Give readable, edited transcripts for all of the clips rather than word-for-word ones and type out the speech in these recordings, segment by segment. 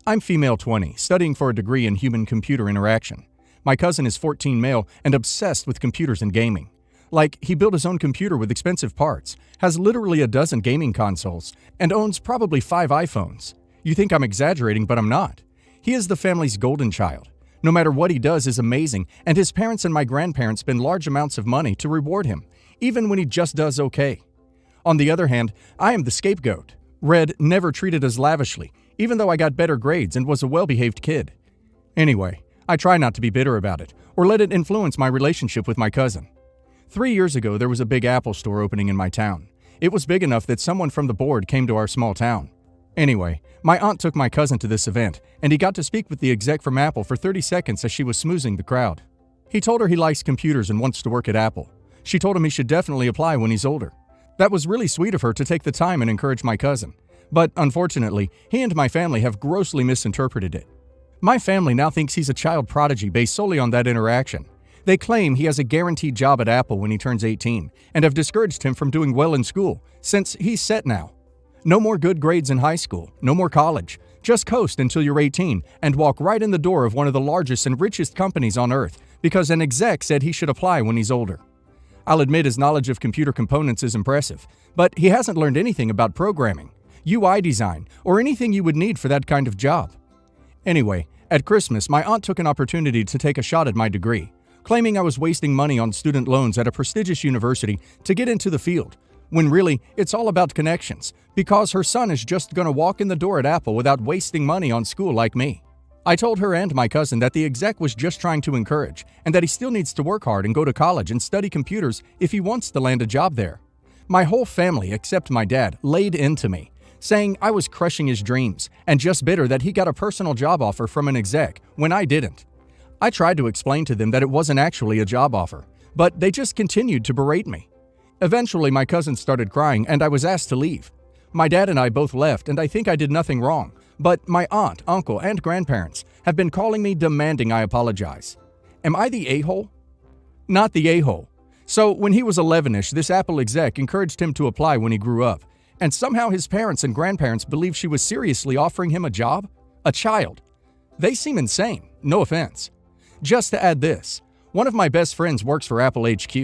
I'm female 20, studying for a degree in human-computer interaction. My cousin is 14 male and obsessed with computers and gaming. Like, he built his own computer with expensive parts, has literally a dozen gaming consoles, and owns probably 5 iPhones. You think I'm exaggerating, but I'm not. He is the family's golden child. No matter what he does is amazing, and his parents and my grandparents spend large amounts of money to reward him, even when he just does okay. On the other hand, I am the scapegoat. Red never treated as lavishly, even though I got better grades and was a well-behaved kid. Anyway, I try not to be bitter about it, or let it influence my relationship with my cousin. 3 years ago, there was a big Apple store opening in my town. It was big enough that someone from the board came to our small town. Anyway, my aunt took my cousin to this event, and he got to speak with the exec from Apple for 30 seconds as she was smoozing the crowd. He told her he likes computers and wants to work at Apple. She told him he should definitely apply when he's older. That was really sweet of her to take the time and encourage my cousin. But unfortunately, he and my family have grossly misinterpreted it. My family now thinks he's a child prodigy based solely on that interaction. They claim he has a guaranteed job at Apple when he turns 18, and have discouraged him from doing well in school, since he's set now. No more good grades in high school, no more college. Just coast until you're 18 and walk right in the door of one of the largest and richest companies on earth because an exec said he should apply when he's older. I'll admit his knowledge of computer components is impressive, but he hasn't learned anything about programming, UI design, or anything you would need for that kind of job. Anyway, at Christmas, my aunt took an opportunity to take a shot at my degree, claiming I was wasting money on student loans at a prestigious university to get into the field, when really, it's all about connections, because her son is just going to walk in the door at Apple without wasting money on school like me. I told her and my cousin that the exec was just trying to encourage, and that he still needs to work hard and go to college and study computers if he wants to land a job there. My whole family, except my dad, laid into me, saying I was crushing his dreams, and just bitter that he got a personal job offer from an exec when I didn't. I tried to explain to them that it wasn't actually a job offer, but they just continued to berate me. Eventually, my cousin started crying and I was asked to leave. My dad and I both left, and I think I did nothing wrong, but my aunt, uncle, and grandparents have been calling me demanding I apologize. Am I the a-hole? Not the a-hole. So, when he was 11-ish, this Apple exec encouraged him to apply when he grew up, and somehow his parents and grandparents believed she was seriously offering him a job? A child. They seem insane, no offense. Just to add this, one of my best friends works for Apple HQ.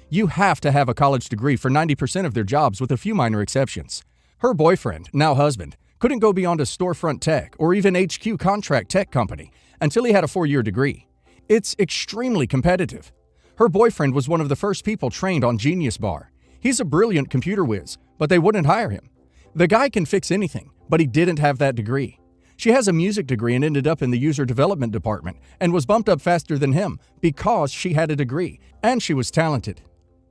You have to have a college degree for 90% of their jobs with a few minor exceptions. Her boyfriend, now husband, couldn't go beyond a storefront tech or even HQ contract tech company until he had a 4-year degree. It's extremely competitive. Her boyfriend was one of the first people trained on Genius Bar. He's a brilliant computer whiz, but they wouldn't hire him. The guy can fix anything, but he didn't have that degree. She has a music degree and ended up in the user development department and was bumped up faster than him because she had a degree and she was talented.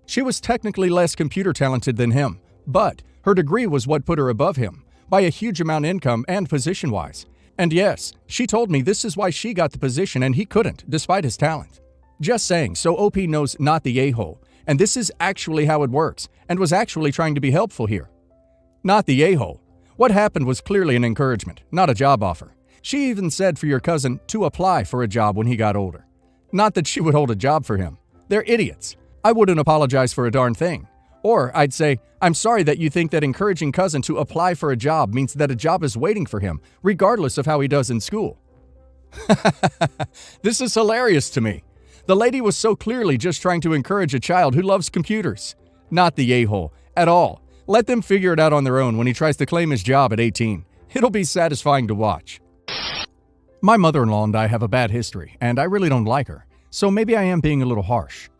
She was technically less computer talented than him, but her degree was what put her above him, by a huge amount income and position-wise. And yes, she told me this is why she got the position and he couldn't, despite his talent. Just saying, so OP knows not the a-hole, and this is actually how it works, and was actually trying to be helpful here. Not the a-hole. What happened was clearly an encouragement, not a job offer. She even said for your cousin to apply for a job when he got older. Not that she would hold a job for him. They're idiots. I wouldn't apologize for a darn thing. Or I'd say, I'm sorry that you think that encouraging cousin to apply for a job means that a job is waiting for him, regardless of how he does in school. This is hilarious to me. The lady was so clearly just trying to encourage a child who loves computers. Not the a-hole, at all. Let them figure it out on their own when he tries to claim his job at 18. It'll be satisfying to watch. My mother-in-law and I have a bad history, and I really don't like her, so maybe I am being a little harsh.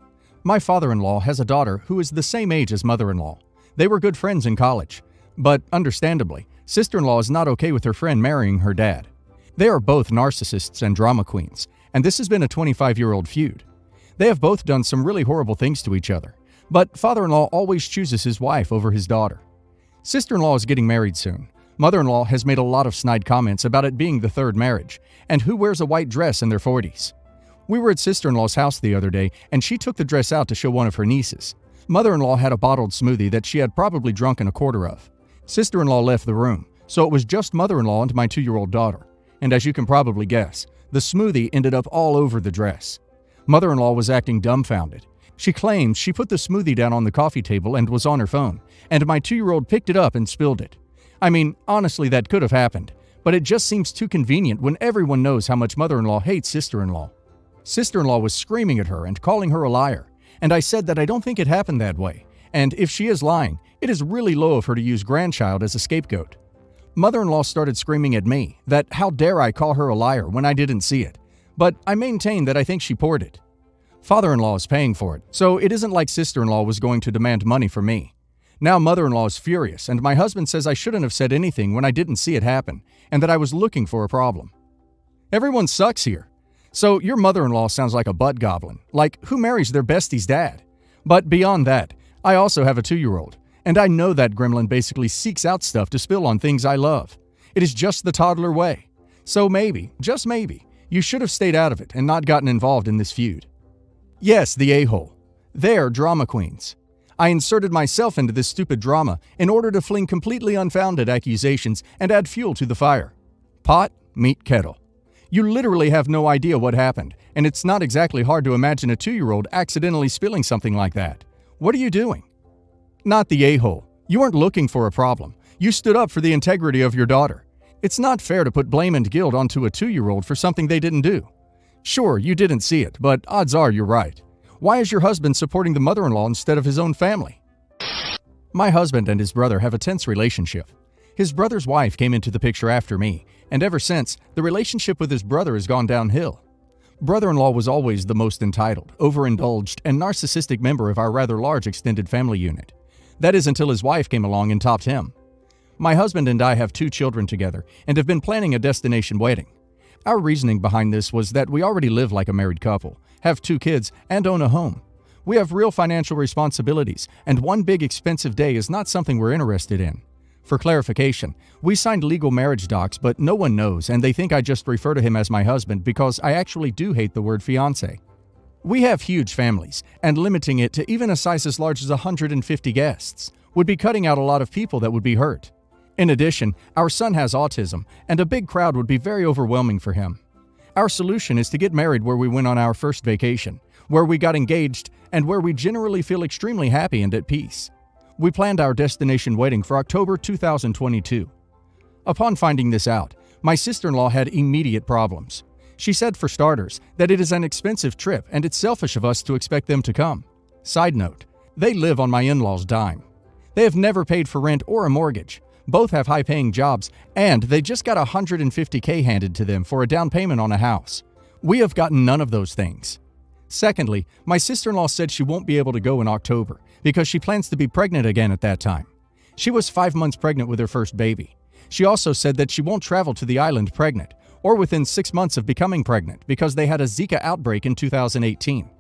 My father-in-law has a daughter who is the same age as mother-in-law. They were good friends in college, but understandably, sister-in-law is not okay with her friend marrying her dad. They are both narcissists and drama queens, and this has been a 25-year-old feud. They have both done some really horrible things to each other, but father-in-law always chooses his wife over his daughter. Sister-in-law is getting married soon. Mother-in-law has made a lot of snide comments about it being the third marriage, and who wears a white dress in their 40s. We were at sister-in-law's house the other day, and she took the dress out to show one of her nieces. Mother-in-law had a bottled smoothie that she had probably drunk a quarter of. Sister-in-law left the room, so it was just mother-in-law and my 2-year-old daughter. And as you can probably guess, the smoothie ended up all over the dress. Mother-in-law was acting dumbfounded. She claimed she put the smoothie down on the coffee table and was on her phone, and my 2-year-old picked it up and spilled it. I mean, honestly, that could have happened, but it just seems too convenient when everyone knows how much mother-in-law hates sister-in-law. Sister-in-law was screaming at her and calling her a liar, and I said that I don't think it happened that way, and if she is lying, it is really low of her to use grandchild as a scapegoat. Mother-in-law started screaming at me that how dare I call her a liar when I didn't see it, but I maintain that I think she poured it. Father-in-law is paying for it, so it isn't like sister-in-law was going to demand money from me. Now mother-in-law is furious, and my husband says I shouldn't have said anything when I didn't see it happen, and that I was looking for a problem. Everyone sucks here. So your mother-in-law sounds like a butt goblin, like who marries their bestie's dad. But beyond that, I also have a 2-year-old, and I know that gremlin basically seeks out stuff to spill on things I love. It is just the toddler way. So maybe, just maybe, you should have stayed out of it and not gotten involved in this feud. Yes, the a-hole. They're drama queens. I inserted myself into this stupid drama in order to fling completely unfounded accusations and add fuel to the fire. Pot, meet kettle. You literally have no idea what happened, and it's not exactly hard to imagine a 2-year-old accidentally spilling something like that. What are you doing? Not the a-hole. You weren't looking for a problem. You stood up for the integrity of your daughter. It's not fair to put blame and guilt onto a 2-year-old for something they didn't do. Sure, you didn't see it, but odds are you're right. Why is your husband supporting the mother-in-law instead of his own family? My husband and his brother have a tense relationship. His brother's wife came into the picture after me, and ever since, the relationship with his brother has gone downhill. Brother-in-law was always the most entitled, overindulged, and narcissistic member of our rather large extended family unit. That is until his wife came along and topped him. My husband and I have 2 children together and have been planning a destination wedding. Our reasoning behind this was that we already live like a married couple, have 2 kids, and own a home. We have real financial responsibilities, and one big expensive day is not something we're interested in. For clarification, we signed legal marriage docs, but no one knows, and they think I just refer to him as my husband because I actually do hate the word fiancé. We have huge families, and limiting it to even a size as large as 150 guests would be cutting out a lot of people that would be hurt. In addition, our son has autism, and a big crowd would be very overwhelming for him. Our solution is to get married where we went on our first vacation, where we got engaged, and where we generally feel extremely happy and at peace. We planned our destination wedding for October 2022. Upon finding this out, my sister-in-law had immediate problems. She said, for starters, that it is an expensive trip and it's selfish of us to expect them to come. Side note, they live on my in-laws' dime. They have never paid for rent or a mortgage. Both have high-paying jobs, and they just got $150K handed to them for a down payment on a house. We have gotten none of those things. Secondly, my sister-in-law said she won't be able to go in October because she plans to be pregnant again at that time. She was 5 months pregnant with her first baby. She also said that she won't travel to the island pregnant or within 6 months of becoming pregnant because they had a Zika outbreak in 2018.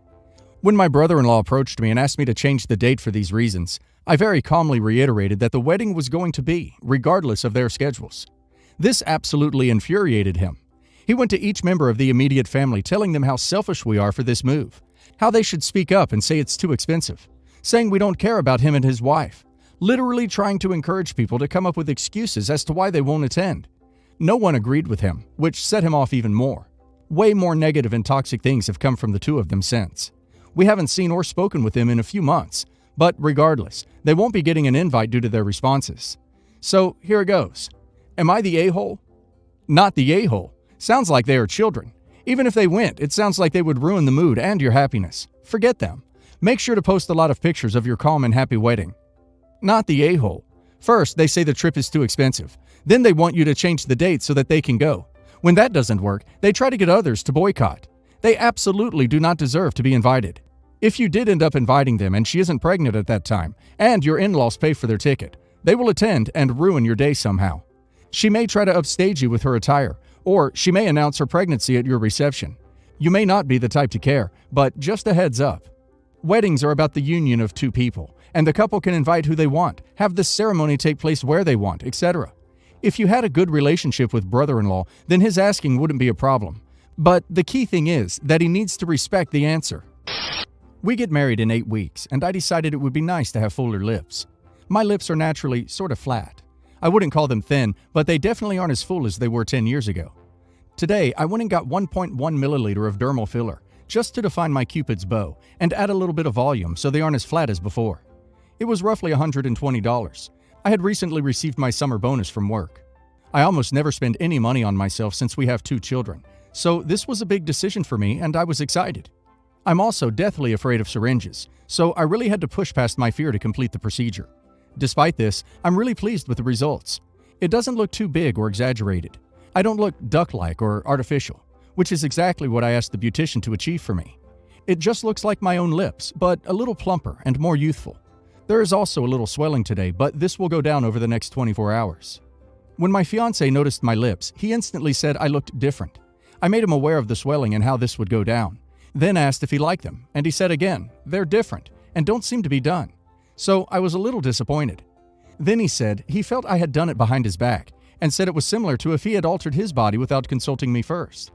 When my brother-in-law approached me and asked me to change the date for these reasons, I very calmly reiterated that the wedding was going to be, regardless of their schedules. This absolutely infuriated him. He went to each member of the immediate family telling them how selfish we are for this move, how they should speak up and say it's too expensive, saying we don't care about him and his wife, literally trying to encourage people to come up with excuses as to why they won't attend. No one agreed with him, which set him off even more. Way more negative and toxic things have come from the 2 of them since. We haven't seen or spoken with them in a few months, but regardless, they won't be getting an invite due to their responses. So here it goes. Am I the a-hole? Not the a-hole. Sounds like they are children. Even if they went, it sounds like they would ruin the mood and your happiness. Forget them. Make sure to post a lot of pictures of your calm and happy wedding. Not the a-hole. First, they say the trip is too expensive. Then they want you to change the date so that they can go. When that doesn't work, they try to get others to boycott. They absolutely do not deserve to be invited. If you did end up inviting them and she isn't pregnant at that time, and your in-laws pay for their ticket, they will attend and ruin your day somehow. She may try to upstage you with her attire, or she may announce her pregnancy at your reception. You may not be the type to care, but just a heads up. Weddings are about the union of 2 people, and the couple can invite who they want, have the ceremony take place where they want, etc. If you had a good relationship with brother-in-law, then his asking wouldn't be a problem. But the key thing is that he needs to respect the answer. We get married in 8 weeks, and I decided it would be nice to have fuller lips. My lips are naturally sort of flat. I wouldn't call them thin, but they definitely aren't as full as they were 10 years ago. Today, I went and got 1.1 milliliter of dermal filler, just to define my Cupid's bow, and add a little bit of volume so they aren't as flat as before. It was roughly $120. I had recently received my summer bonus from work. I almost never spend any money on myself since we have 2 children, so this was a big decision for me and I was excited. I'm also deathly afraid of syringes, so I really had to push past my fear to complete the procedure. Despite this, I'm really pleased with the results. It doesn't look too big or exaggerated. I don't look duck-like or artificial, which is exactly what I asked the beautician to achieve for me. It just looks like my own lips, but a little plumper and more youthful. There is also a little swelling today, but this will go down over the next 24 hours. When my fiancé noticed my lips, he instantly said I looked different. I made him aware of the swelling and how this would go down, then asked if he liked them, and he said again, they're different and don't seem to be done. So I was a little disappointed. Then he said he felt I had done it behind his back and said it was similar to if he had altered his body without consulting me first.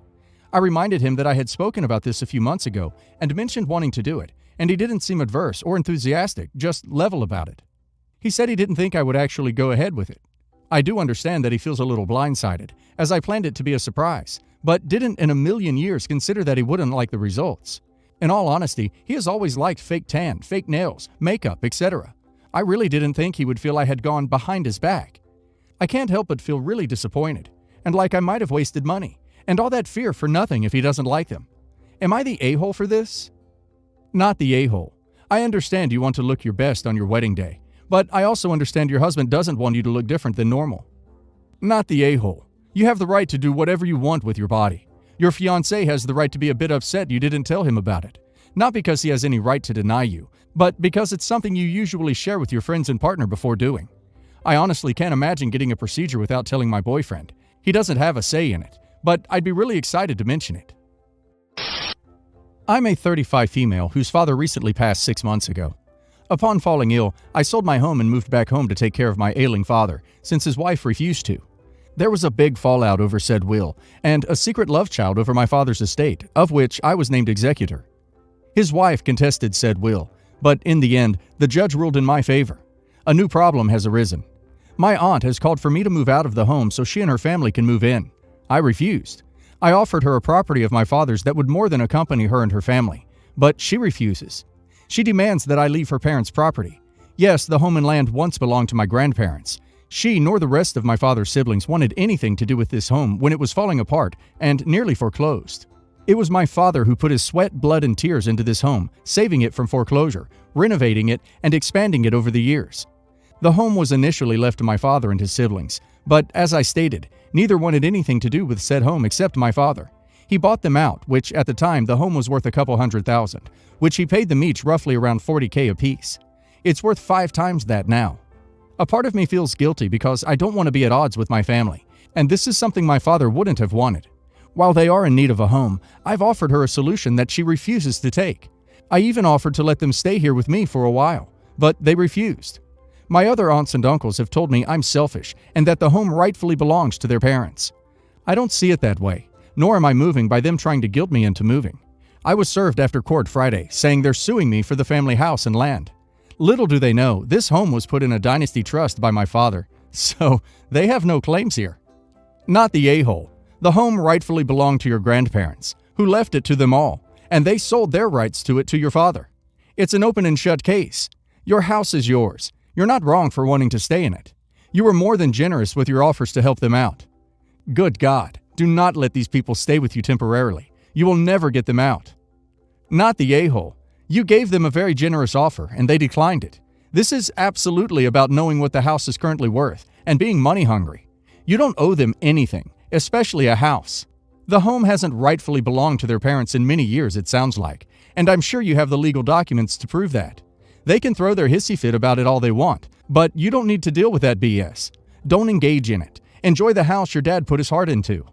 I reminded him that I had spoken about this a few months ago and mentioned wanting to do it, and he didn't seem adverse or enthusiastic, just level about it. He said he didn't think I would actually go ahead with it. I do understand that he feels a little blindsided, as I planned it to be a surprise, but didn't in a million years consider that he wouldn't like the results. In all honesty, he has always liked fake tan, fake nails, makeup, etc. I really didn't think he would feel I had gone behind his back. I can't help but feel really disappointed, and like I might have wasted money, and all that fear for nothing if he doesn't like them. Am I the a-hole for this? Not the a-hole. I understand you want to look your best on your wedding day, but I also understand your husband doesn't want you to look different than normal. Not the a-hole. You have the right to do whatever you want with your body. Your fiancé has the right to be a bit upset you didn't tell him about it. Not because he has any right to deny you, but because it's something you usually share with your friends and partner before doing. I honestly can't imagine getting a procedure without telling my boyfriend. He doesn't have a say in it, but I'd be really excited to mention it. I'm a 35 female whose father recently passed 6 months ago. Upon falling ill, I sold my home and moved back home to take care of my ailing father, since his wife refused to. There was a big fallout over said will, and a secret love child over my father's estate, of which I was named executor. His wife contested said will, but in the end, the judge ruled in my favor. A new problem has arisen. My aunt has called for me to move out of the home so she and her family can move in. I refused. I offered her a property of my father's that would more than accompany her and her family, but she refuses. She demands that I leave her parents' property. Yes, the home and land once belonged to my grandparents. She nor the rest of my father's siblings wanted anything to do with this home when it was falling apart and nearly foreclosed. It was my father who put his sweat, blood, and tears into this home, saving it from foreclosure, renovating it, and expanding it over the years. The home was initially left to my father and his siblings, but as I stated, neither wanted anything to do with said home except my father. He bought them out, which at the time the home was worth a couple $100,000, which he paid them each roughly around $40,000 apiece. It's worth 5 times that now. A part of me feels guilty because I don't want to be at odds with my family, and this is something my father wouldn't have wanted. While they are in need of a home, I've offered her a solution that she refuses to take. I even offered to let them stay here with me for a while, but they refused. My other aunts and uncles have told me I'm selfish and that the home rightfully belongs to their parents. I don't see it that way, nor am I moving by them trying to guilt me into moving. I was served after court Friday, saying they're suing me for the family house and land. Little do they know, this home was put in a dynasty trust by my father, so they have no claims here. Not the a-hole. The home rightfully belonged to your grandparents, who left it to them all, and they sold their rights to it to your father. It's an open and shut case. Your house is yours. You're not wrong for wanting to stay in it. You were more than generous with your offers to help them out. Good God, do not let these people stay with you temporarily. You will never get them out. Not the a-hole. You gave them a very generous offer, and they declined it. This is absolutely about knowing what the house is currently worth and being money hungry. You don't owe them anything, especially a house. The home hasn't rightfully belonged to their parents in many years, it sounds like, and I'm sure you have the legal documents to prove that. They can throw their hissy fit about it all they want, but you don't need to deal with that BS. Don't engage in it. Enjoy the house your dad put his heart into.